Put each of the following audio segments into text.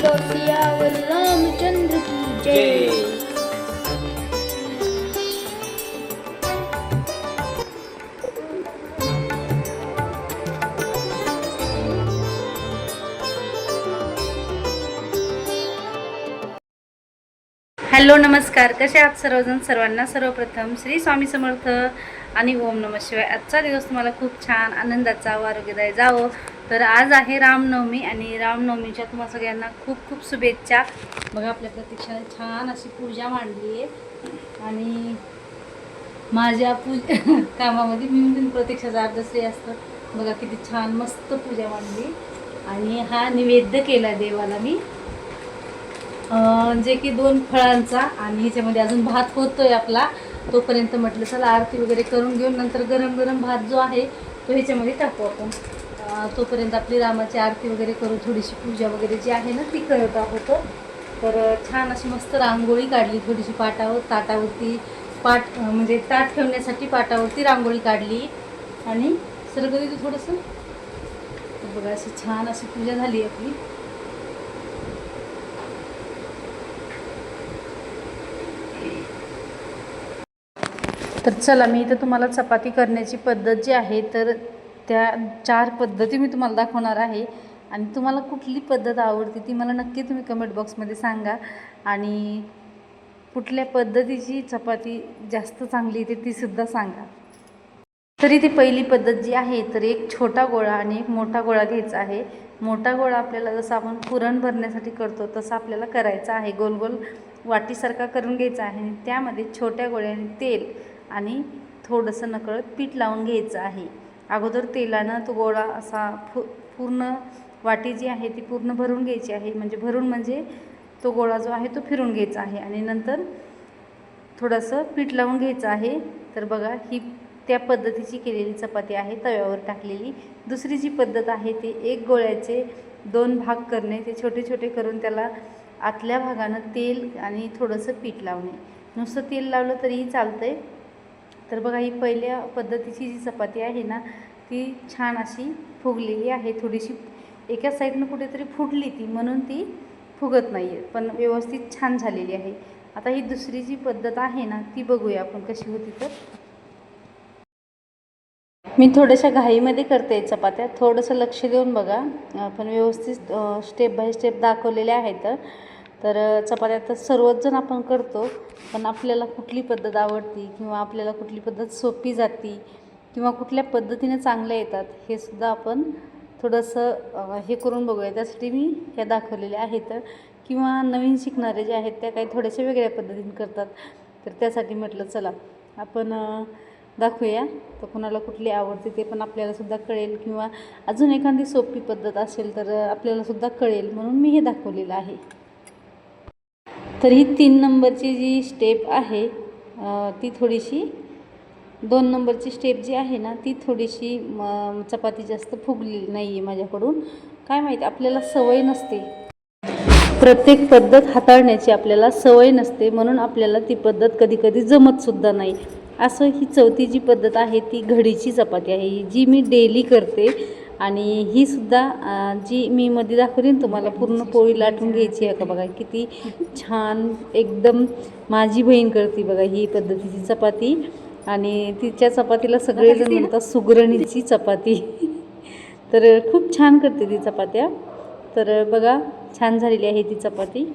बोलो सियावर रामचंद्र की जय। हॅलो नमस्कार, कसे आहात सर्वजण? सर्वांना सर्वप्रथम श्री स्वामी समर्थ आणि ओम नमः शिवाय। आजचा दिवस तुम्हाला खूप छान आनंदाचा व आरोग्यदायी जावो। तर आज आहे रामनवमी आणि रामनवमीच्या तुम्हाला सगळ्यांना खूप खूप शुभेच्छा। बघा आपल्या प्रतीक्षाने छान अशी पूजा मांडली आहे आणि माझ्या कामामध्ये मी प्रतीक्षाचा अर्धश्री असतं। बघा किती छान मस्त पूजा मांडली आणि हा निवेद्य केला देवाला मी, जे की 2 फळांचा आणि ह्याच्यामध्ये अजून भात होतोय आपला। तोपर्यंत म्हटलं चला आरती वगैरे करून घेऊन नंतर गरम गरम भात जो आहे तो ह्याच्यामध्ये टाकू आपण। तोपर्यंत आपली रामाची आरती वगैरे करू, थोडीशी पूजा वगैरे जी आहे ना ती करत आहोत। तर छान अशी मस्त रांगोळी काढली, थोडीशी ताटावरती म्हणजे ताट ठेवण्यासाठी पाटावरती रांगोळी काढली आणि सरगरी थोडंसं। तर बघा अशी छान अशी पूजा झाली आपली। तर चला मी इथं तुम्हाला चपाती करण्याची पद्धत जी आहे तर त्या 4 पद्धती मी तुम्हाला दाखवणार आहे आणि तुम्हाला कुठली पद्धत आवडते ती मला नक्की तुम्ही कमेंट बॉक्समध्ये सांगा आणि कुठल्या पद्धतीची चपाती जास्त चांगली येते ती सुद्धा सांगा। तरी ती पहिली पद्धत जी आहे तर एक छोटा गोळा आणि एक मोठा गोळा घ्यायचा आहे। मोठा गोळा आपल्याला जसं आपण पुरण भरण्यासाठी करतो तसं आपल्याला करायचा आहे, गोल गोल वाटीसारखा करून घ्यायचा आहे आणि त्यामध्ये छोट्या गोळ्याने तेल आणि थोडंसं नकळत पीठ लावून घ्यायचं आहे। अगोदर तेलानं तो गोळा असा पूर्ण वाटी जी आहे ती पूर्ण भरून घ्यायची आहे, म्हणजे तो गोळा जो आहे तो फिरून घ्यायचा आहे आणि नंतर थोडंसं पीठ लावून घ्यायचं आहे। तर बघा ही त्या पद्धतीची केलेली चपाती आहे, तव्यावर टाकलेली। दुसरी जी पद्धत आहे ते एक गोळ्याचे 2 भाग करणे, ते छोटे छोटे करून त्याला आतल्या भागानं तेल आणि थोडंसं पीठ लावणे। नुसतं तेल लावलं तरीही चालतंय। तर बघा ही पहिल्या पद्धतीची जी चपाती आहे ना ती छान अशी फुगलेली आहे, थोडीशी एका साईडनं कुठेतरी फुटली ती म्हणून ती फुगत नाही आहे, पण व्यवस्थित छान झालेली आहे। आता ही दुसरी जी पद्धत आहे ना ती बघूया आपण कशी होती। तर मी थोड्याशा घाईमध्ये करते चपात्या, थोडंसं लक्ष देऊन बघा, पण व्यवस्थित स्टेप बाय स्टेप दाखवलेले आहेत। तर चपात्या तर सर्वच जण आपण करतो, पण आपल्याला कुठली पद्धत आवडती किंवा आपल्याला कुठली पद्धत सोपी जाती किंवा कुठल्या पद्धतीने चांगल्या येतात हे सुद्धा आपण थोडंसं हे करून बघूया। त्यासाठी मी ह्या दाखवलेल्या आहेत किंवा नवीन शिकणारे जे आहेत त्या काही थोड्याशा वेगळ्या पद्धतीने करतात, तर त्यासाठी म्हटलं चला आपण दाखवूया। तर कोणाला कुठली आवडते ते पण आपल्यालासुद्धा कळेल किंवा अजून एखादी सोपी पद्धत असेल तर आपल्यालासुद्धा कळेल, म्हणून मी हे दाखवलेलं आहे। तर ही 3 नंबरची जी स्टेप आहे ती थोडीशी 2 नंबरची स्टेप जी आहे ना ती थोडीशी चपाती जास्त फुगली नाही आहे माझ्याकडून, काय माहिती आपल्याला सवय नसते, प्रत्येक पद्धत हाताळण्याची आपल्याला सवय नसते, म्हणून आपल्याला ती पद्धत कधी कधी जमतसुद्धा नाही। असं ही चौथी जी पद्धत आहे ती घडीची चपाती आहे, जी मी डेली करते आणि ही सुद्धा जी मी मध्ये दाखवली ना तुम्हाला पूर्ण पोळी लाटून घ्यायची आहे का, बघा किती छान एकदम माझी बहीण करते बघा ही पद्धतीची चपाती आणि तिच्या चपातीला सगळेजण म्हणतात सुगरणीची चपाती तर खूप छान करते ती चपात्या। तर बघा छान झालेली आहे ती चपाती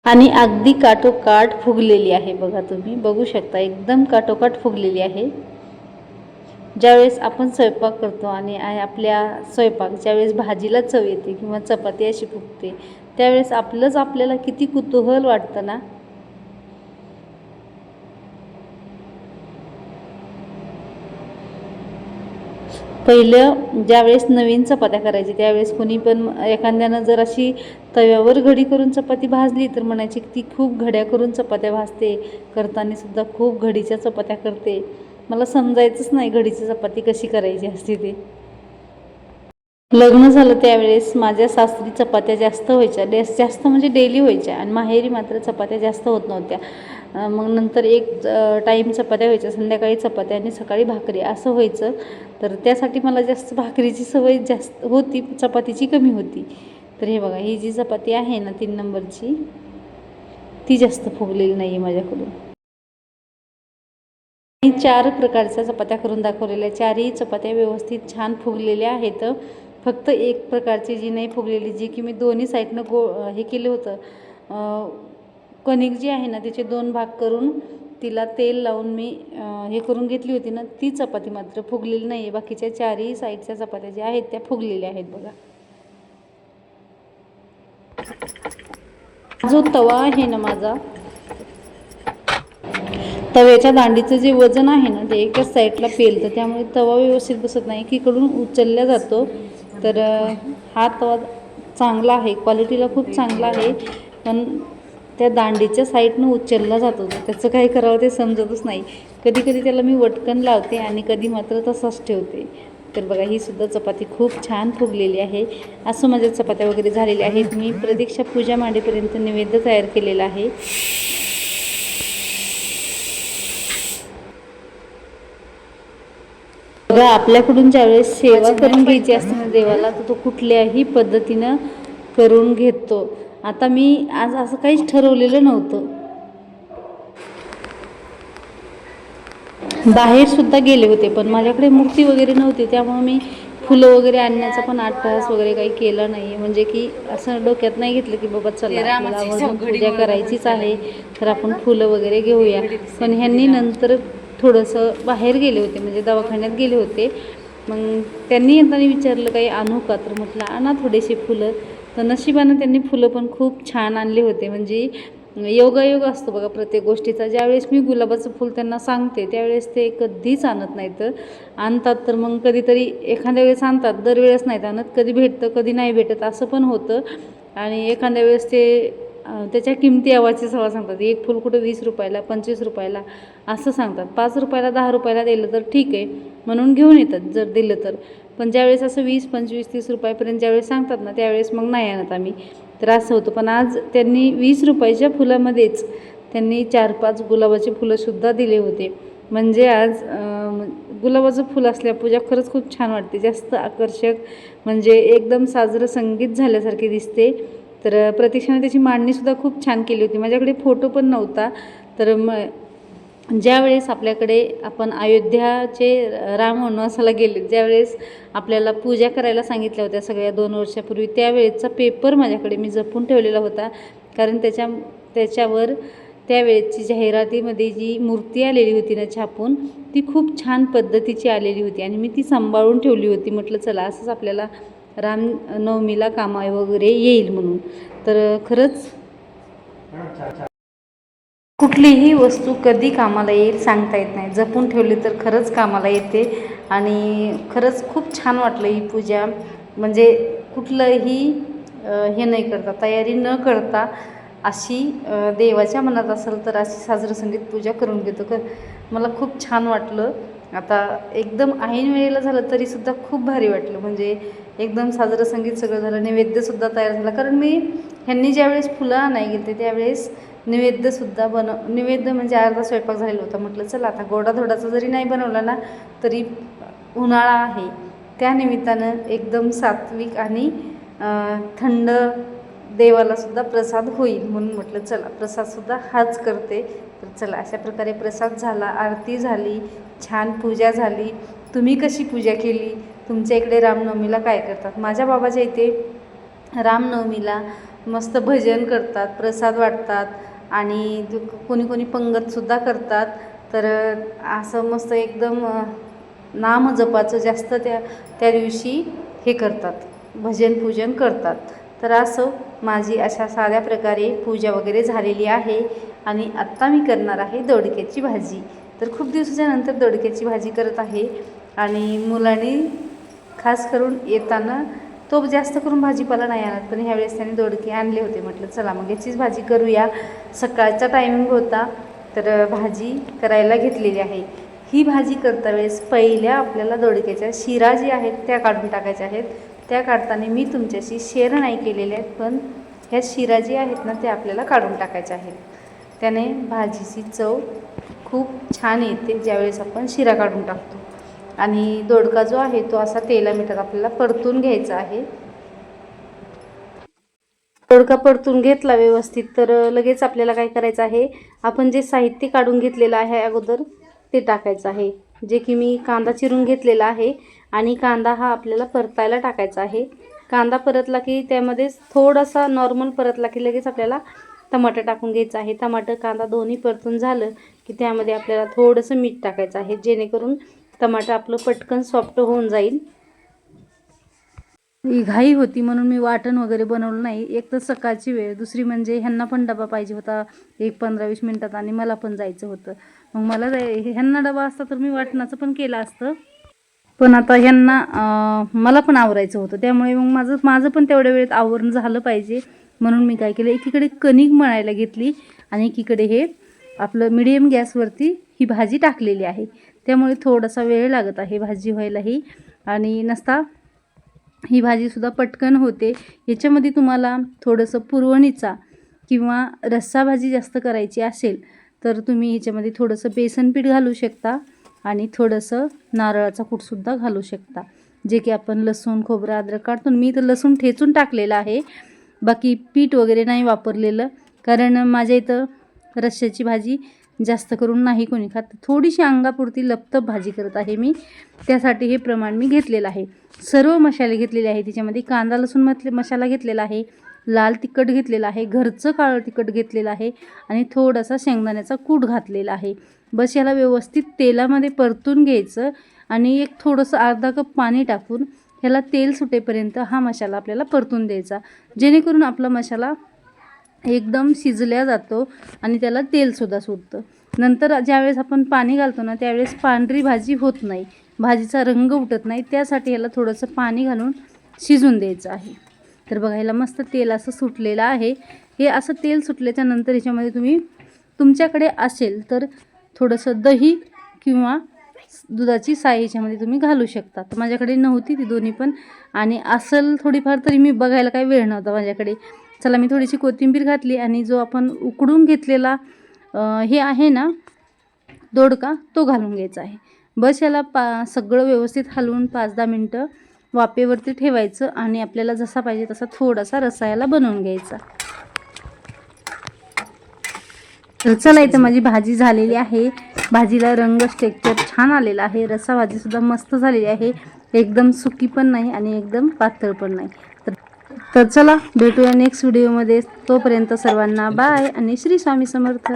आणि अगदी काठोकाठ फुगलेली आहे, बघा तुम्ही बघू शकता एकदम काठोकाठ फुगलेली आहे। ज्यावेळेस आपण स्वयंपाक करतो आणि आपल्या स्वयंपाक ज्यावेळेस भाजीला चव येते किंवा चपाती अशी फुगते त्यावेळेस आपल्याला किती कुतूहल वाटतं ना। पहिलं ज्यावेळेस नवीन चपात्या करायची त्यावेळेस कोणी पण एखाद्यानं जर अशी तव्यावर घडी करून चपाती भाजली तर म्हणायची की ती खूप घड्या करून चपात्या भाजते, करताना सुद्धा खूप घडीच्या चपात्या करते। मला समजायचंच नाही घडीची चपाती कशी करायची असते ते। लग्न झालं त्यावेळेस माझ्या सासरी चपात्या जास्त व्हायच्या, जास्त म्हणजे डेली व्हायच्या आणि माहेरी मात्र चपात्या जास्त होत नव्हत्या। मग नंतर एक टाईम चपात्या व्हायच्या, संध्याकाळी चपात्या आणि सकाळी भाकरी असं व्हायचं। तर त्यासाठी मला जास्त भाकरीची सवय जास्त होती, चपातीची कमी होती। तर हे बघा, ही जी चपाती आहे ना 3 नंबरची, ती जास्त फुगलेली नाही आहे माझ्याकडून. मी 4 प्रकारच्या चपात्या करून दाखवलेल्या, 4ही चपात्या व्यवस्थित छान फुगलेल्या आहेत. फक्त एक प्रकारची जी नाही फुगलेली, जी की मी दोन्ही साईडनं हे केलं होतं, कणिक जी आहे ना त्याचे 2 भाग करून तिला तेल लावून मी हे करून घेतली होती ना, ती चपाती मात्र फुगलेली नाही आहे. बाकीच्या 4ही साईडच्या चपात्या ज्या आहेत त्या फुगलेल्या आहेत बघा. जो तवा आहे ना माझा, तव्याच्या दांडीचं जे वजन आहे ना ते एकाच साईडला पेलतं, त्यामुळे तवा व्यवस्थित बसत नाही, एकीकडून उचलला जातो. तर हा तवा चांगला आहे, क्वालिटीला खूप चांगला आहे, पण त्या दांडीच्या साईडनं उचलला जातो. त्याचं काय करावं ते समजतच नाही. कधी कधी त्याला मी वटकन लावते आणि कधी मात्र तसाच ठेवते. तर बघा, ही सुद्धा चपाती खूप छान फुगलेली आहे. असं माझ्या चपात्या वगैरे झालेल्या आहेत. मी प्रतीक्षा पूजा मांडेपर्यंत नैवेद्य तयार केलेला आहे. बघा, आपल्याकडून ज्यावेळेस सेवा करून घ्यायची असते ना देवाला, तर तो कुठल्याही पद्धतीनं करून घेतो. आता मी आज असं काहीच ठरवलेलं नव्हतं, बाहेर सुद्धा गेले होते, पण माझ्याकडे मूर्ती वगैरे नव्हती, त्यामुळे मी फुलं वगैरे आणण्याचा पण अट्टहास वगैरे काही केला नाही. म्हणजे की असं डोक्यात नाही घेतलं की बाबा चला आपल्याला पूजा करायचीच आहे तर आपण फुलं वगैरे घेऊया. पण ह्यांनी नंतर थोडंसं बाहेर गेले होते, म्हणजे दवाखान्यात गेले होते. मग त्यांनी येताना विचारलं काही आणू का, तर म्हटलं आणा थोडेसे फुलं. तर नशिबानं त्यांनी फुलं पण खूप छान आणले होते. म्हणजे योगायोग असतो बघा प्रत्येक गोष्टीचा. ज्यावेळेस मी गुलाबाचं फुल त्यांना सांगते त्यावेळेस ते कधीच आणत नाहीत, आणतात तर मग कधीतरी एखाद्या वेळेस आणतात, दरवेळेस नाहीत आणत. कधी भेटतं कधी नाही भेटत असं पण होतं. आणि एखाद्या वेळेस ते त्याच्या किमती आवाची सवा सांगतात. एक फुल कुठं 20 रुपयाला 25 रुपयाला असं सांगतात. 5 रुपयाला 10 रुपयाला दिलं तर ठीक आहे म्हणून घेऊन येतात जर दिलं तर. पण ज्यावेळेस असं 20 25 30 रुपयापर्यंत ज्यावेळेस सांगतात ना त्यावेळेस मग नाही आणत आम्ही. तर असं होतं. पण आज त्यांनी 20 रुपयाच्या फुलामध्येच त्यांनी 4-5 गुलाबाचे फुलंसुद्धा दिले होते. म्हणजे आज गुलाबाचं फुल असल्या पूजा खरंच खूप छान वाटते, जास्त आकर्षक, म्हणजे एकदम साजरं संगीत झाल्यासारखे दिसते. तर प्रतीक्षाने त्याची मांडणीसुद्धा खूप छान केली होती. माझ्याकडे फोटो पण नव्हता. तर ज्यावेळेस आपल्याकडे आपण अयोध्याचे राम वनवासाला गेले, ज्यावेळेस आपल्याला पूजा करायला सांगितल्या होत्या सगळ्या 2 वर्षापूर्वी, त्यावेळेचा पेपर माझ्याकडे मी जपून ठेवलेला होता. कारण त्याच्यावर त्यावेळेची जाहिरातीमध्ये जी मूर्ती आलेली होती ना छापून, ती खूप छान पद्धतीची आलेली होती आणि मी ती सांभाळून ठेवली होती. म्हटलं चला असंच आपल्याला रामनवमीला कामा वगैरे येईल म्हणून. तर खरंच कुठलीही वस्तू कधी कामाला येईल सांगता येत नाही. जपून ठेवली तर खरंच कामाला येते. आणि खरंच खूप छान वाटलं ही पूजा. म्हणजे कुठलंही हे नाही करता, तयारी न करता अशी देवाच्या मनात असेल तर अशी साजरं संगीत पूजा करून घेतो. मला खूप छान वाटलं. आता एकदम ऐन वेळेला झालं तरीसुद्धा खूप भारी वाटलं. म्हणजे एकदम साजरं संगीत सगळं झालं, नैवेद्यसुद्धा तयार झाला. कारण मी ह्यांनी ज्यावेळेस फुलं आणायला गेले त्यावेळेस नैवेद्यसुद्धा नैवेद्य म्हणजे अर्धा स्वयंपाक झालेला होता. म्हटलं चला आता गोडाधोडाचा जरी नाही बनवला ना तरी उन्हाळा आहे, त्या निमित्तानं एकदम सात्विक आणि थंड देवालासुद्धा प्रसाद होईल म्हणून म्हटलं चला प्रसादसुद्धा हाच करते. तर चला अशा प्रकारे प्रसाद झाला, आरती झाली, छान पूजा झाली. तुम्ही कशी पूजा केली, तुमच्या इकडे रामनवमीला काय करतात? माझ्या बाबाच्या इथे रामनवमीला मस्त भजन करतात, प्रसाद वाटतात आणि कोणी कोणी पंगतसुद्धा करतात. तर असं मस्त एकदम नामजपाचं जास्त त्या दिवशी हे करतात, भजन पूजन करतात. तर असं माझी अशा साध्या प्रकारे पूजा वगैरे झालेली आहे. आणि आत्ता मी करणार आहे दोडक्याची भाजी. तर खूप दिवसाच्या नंतर दोडक्याची भाजी करत आहे. आणि मुलांनी खास करून येताना तो जास्त करून भाजीपाला नाही आणत, पण ह्यावेळेस त्याने दोडके आणले होते. म्हटलं चला मग याचीच भाजी करूया. सकाळचा टायमिंग होता तर भाजी करायला घेतलेली आहे. ही भाजी करता वेळेस पहिल्या आपल्याला दोडक्याच्या शिरा जी आहेत त्या काढून टाकायच्या आहेत. त्या काढताना मी तुमच्याशी शेअर नाही केलेल्या आहेत, पण ह्या शिरा जी आहेत ना त्या आपल्याला काढून टाकायच्या आहेत. त्याने भाजीची चव खूप छान येते ज्यावेळेस आपण शिरा काढून टाकतो. आणि दोडका जो आहे तो असा तेला मिठात आपल्याला परतून घ्यायचा आहे. तडका परतून घेतला व्यवस्थित तर लगेच आपल्याला काय करायचं आहे, आपण जे साहित्य काढून घेतलेलं आहे अगोदर ते टाकायचं आहे. जे की मी कांदा चिरून घेतलेला आहे आणि कांदा हा आपल्याला परतायला टाकायचा आहे. कांदा परतला की त्यामध्ये थोडासा नॉर्मल परतला की लगेच आपल्याला टमाटर टाकून घ्यायचं आहे. टमाटर कांदा दोन्ही परतून झालं की त्यामध्ये आपल्याला थोडंसं मीठ टाकायचं आहे, जेणेकरून टमाटर आपलं पटकन सॉफ्ट होऊन जाईल. ही घाई होती म्हणून मी वाटण वगैरे बनवलं नाही. एक तर सकाळची वेळ, दुसरी म्हणजे ह्यांना पण डबा पाहिजे होता 15-20 मिनटात आणि मला पण जायचं होतं. मग मला ह्यांना डबा असता तर मी वाटणाचं पण केलं असतं, पण आता ह्यांना मला पण आवरायचं होतं. त्यामुळे मग माझं पण तेवढ्या वेळेत आवरण झालं पाहिजे म्हणून मी काय केलं, एकीकडे कणिक मळायला घेतली आणि एकीकडे हे आपलं मिडियम गॅसवरती ही भाजी टाकलेली आहे. त्यामुळे थोडासा वेळ लागत आहे भाजी व्हायलाही आणि नसता ही भाजीसुद्धा पटकन होते. याच्यामध्ये तुम्हाला थोडंसं पुरवणीचा किंवा रस्सा भाजी जास्त करायची असेल तर तुम्ही ह्याच्यामध्ये थोडंसं बेसन पीठ घालू शकता आणि थोडंसं नारळाचा कूटसुद्धा घालू शकता. जे की आपण लसूण खोबरं अद्रक काढतो, मी तर लसूण ठेचून टाकलेलं आहे, बाकी पीठ वगैरे नाही वापरलेलं. कारण माझ्या इथं रश्श्याची भाजी जास्त करून नाही कोणी खात, थोडीशी अंगापुरती लपतप भाजी करत आहे मी, त्यासाठी हे प्रमाण मी घेतलेलं आहे. सर्व मसाले घेतलेले आहे, त्याच्यामध्ये कांदा लसूण मसाला घेतलेला आहे, लाल तिखट घेतलेलं आहे, घरचं काळं तिखट घेतलेलं आहे आणि थोडासा शेंगदाण्याचा कूट घातलेला आहे. बस याला व्यवस्थित तेलामध्ये परतून घ्यायचं आणि एक थोडंसं अर्धा कप पाणी टाकून ह्याला तेल सुटेपर्यंत हा मसाला आपल्याला परतून द्यायचा, जेणेकरून आपला मसाला एकदम शिजल्या जातो आणि त्याला तेलसुद्धा सुटतं. नंतर ज्यावेळेस आपण पाणी घालतो ना त्यावेळेस पांढरी भाजी होत नाही, भाजीचा रंग उठत नाही, त्यासाठी याला थोडंसं पाणी घालून शिजून द्यायचं आहे. तर बघायला मस्त तेल असं सुटलेलं आहे. हे असं तेल सुटल्याच्या नंतर ह्याच्यामध्ये तुम्ही तुमच्याकडे असेल तर थोडंसं दही किंवा दुधाची साय ह्याच्यामध्ये तुम्ही घालू शकता. तर माझ्याकडे नव्हती ती दोन्ही पण, आणि असेल थोडीफार तरी मी बघायला काही वेळ नव्हता माझ्याकडे. चला मी थोडीशी कोथिंबीर घातली आणि जो आपण उकडून घेतलेला हे आहे ना दोडका, तो घालून घ्यायचा आहे. बस याला सगळं व्यवस्थित हलवून 5-10 मिनटं वाफेवरती ठेवायचं आणि आपल्याला जसा पाहिजे तसा थोडासा रस्सा याला बनवून घ्यायचा. तर चला इथं माझी भाजी झालेली आहे. भाजीला रंग टेक्स्चर छान आलेला आहे. रस्सा भाजीसुद्धा मस्त झालेली आहे, एकदम सुकी पण नाही आणि एकदम पातळ पण नाही. तर चला भेटूया नेक्स्ट व्हिडिओमध्ये. तोपर्यंत सर्वांना बाय आणि श्री स्वामी समर्थ.